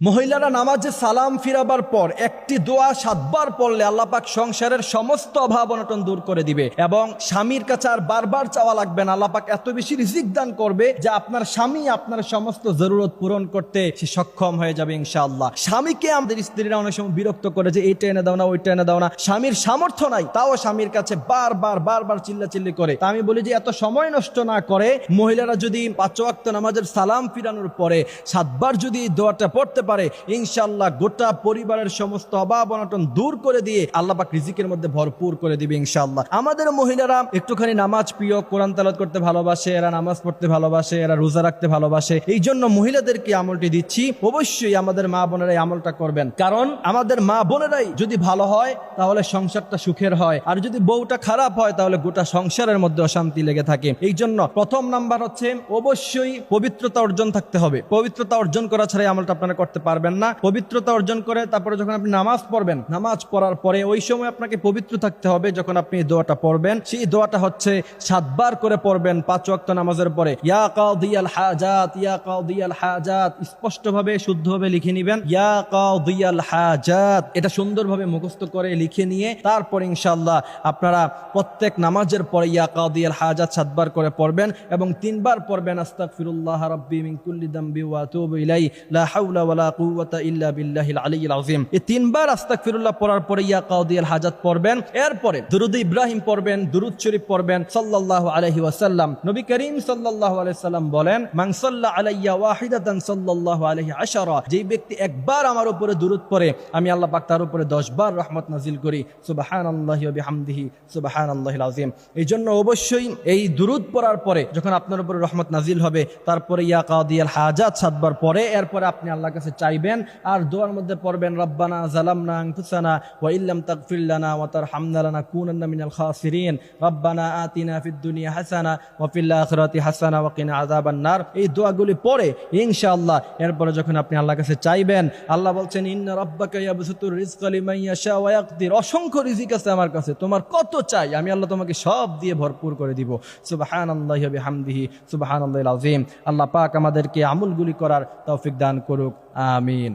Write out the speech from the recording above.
মহিলারা নামাজে সালাম ফিরাবার পর একটি দোয়া 7 বার পড়লে আল্লাহ পাক সংসারের সমস্ত অভাব অনটন দূর করে দিবে এবং স্বামীর কাছে আর বারবার চাওয়া লাগবে না। আল্লাহ পাক এত বেশি রিজিক দান করবে যে আপনার স্বামী আপনার সমস্ত জরুরত পূরণ করতে সে সক্ষম হয়ে যাবে ইনশাআল্লাহ। স্বামীকে আমাদের স্ত্রীরা অনেক সময় বিরক্ত করে যে এইটা এনে দাও না, ওইটা এনে দাও না। স্বামীর সামর্থ্য নাই, তাও স্বামীর কাছে বারবার চিল্লাচিল্লি করে। তা আমি বলি যে এত সময় নষ্ট না করে মহিলারা যদি 5 ওয়াক্ত নামাজের সালাম ফিরানোর পরে 7 বার যদি দোয়াটা পড়তে পারে ইনশাআল্লাহ গোটা পরিবারের সমস্ত অভাব অনটন দূর করে দিয়ে আল্লাহ পাক রিজিকের মধ্যে ভরপুর করে দিবে ইনশাআল্লাহ। আমাদের মহিলারা একটুখানি নামাজ প্রিয়, কোরআন তেলাওয়াত করতে ভালোবাসে, এরা নামাজ পড়তে ভালোবাসে, এরা রোজা রাখতে ভালোবাসে। এই জন্য মহিলাদেরকে আমলটি দিচ্ছি, অবশ্যই আমাদের মা বোনেরাই আমলটা করবেন। কারণ আমাদের মা বোনেরাই যদি ভালো হয় তাহলে সংসারটা সুখের হয়, আর যদি বউটা খারাপ হয় তাহলে গোটা সংসারের মধ্যে অশান্তি লেগে থাকে। এই জন্য প্রথম নাম্বার হচ্ছে অবশ্যই পবিত্রতা অর্জন থাকতে হবে। পবিত্রতা অর্জন করা ছাড়া আমলটা আপনারা করতে পারবেন না। পবিত্রতা অর্জন করে তারপরে যখন আপনি নামাজ পড়বেন, নামাজ পড়ার পরে ওই সময় আপনাকে পবিত্র থাকতে হবে। যখন আপনি দোয়াটা পড়বেন সেই দোয়াটা হচ্ছে 7 বার করে পড়বেন 5 ওয়াক্ত নামাজের পরে। ইয়া কাদিয়াল হাজাত, ইয়া কাদিয়াল হাজাত, স্পষ্টভাবে শুদ্ধভাবে লিখে নেবেন ইয়া কাদিয়াল হাজাত। এটা সুন্দরভাবে মুখস্থ করে লিখে নিয়ে তারপর ইনশাআল্লাহ আপনারা প্রত্যেক নামাজের পরে ইয়া কাদিয়াল হাজাত 7 বার করে পড়বেন এবং 3 বার পড়বেন আস্তাগফিরুল্লাহ রাব্বি মিন কুল্লি যামবি ওয়া আতুবু ইলাইহি লা হাওলা ওয়ালা কুওয়াতা ইল্লা বিল্লাহিল আলিয়্যিল আযীম। এই 3 বার আস্তাগফিরুল্লাহ পড়ার পরে ইয়া কাদিয়াল হাজাত পড়বেন। এরপরে দুরূদ ইব্রাহিম পড়বেন, দুরূদ শরীফ পড়বেন সাল্লাল্লাহু আলাইহি ওয়াসাল্লাম। নবী করিম সাল্লাল্লাহু আলাইহি ওয়াসাল্লাম বলেন মান সাল্লা আলাইয়া ওয়াহিদাতান সাল্লাল্লাহু আলাইহি আশারা, যেই ব্যক্তি একবার আমার উপরে দুরূদ পড়ে আমি আল্লাহ পাক তার উপরে 10 বার রহমত নাজিল করি। সুবহানাল্লাহি ওয়া বিহামদিহি সুবহানাল্লাহিল আযীম। এই জন্য অবশ্যই এই দুরূদ পড়ার পরে যখন আপনার উপরে রহমত নাজিল হবে তারপরে ইয়া কাদিয়াল হাজাত 7 বার পরে এরপরে আপনি আল্লাহর কাছে চাইবেন। আর দোয়ার মধ্যে পড়বেন রব্বানা যালামনা আনফুসানা ওয়া ইল্লাম তাগফির লানা ওয়া তারহামনা লানাকুনান্না মিনাল খাসিরিন রব্বানা আতিনা ফিদ দুনিয়া হাসানা ওয়া ফিল আখিরাতি হাসানা ওয়া কিনা আযাবান নার। এই দোয়াগুলি পড়ে ইনশাআল্লাহ এরপরে যখন আপনি আল্লাহর কাছে চাইবেন, আল্লাহ বলছেন ইন্না রাব্বাকা ইয়াবসুতুর রিজকা লিমান ইয়াশা ওয়া ইয়াকদির, অসংখ্য রিজিক আছে আমার কাছে, তোমার কত চাই আমি আল্লাহ তোমাকে সব দিয়ে ভরপুর করে দিব। সুবহানাল্লাহি ওয়া বিহামদিহি সুবহানাল্লাহিল আযীম। আল্লাহ পাক আমাদেরকে আমলগুলি করার তৌফিক দান করুক, আমিন।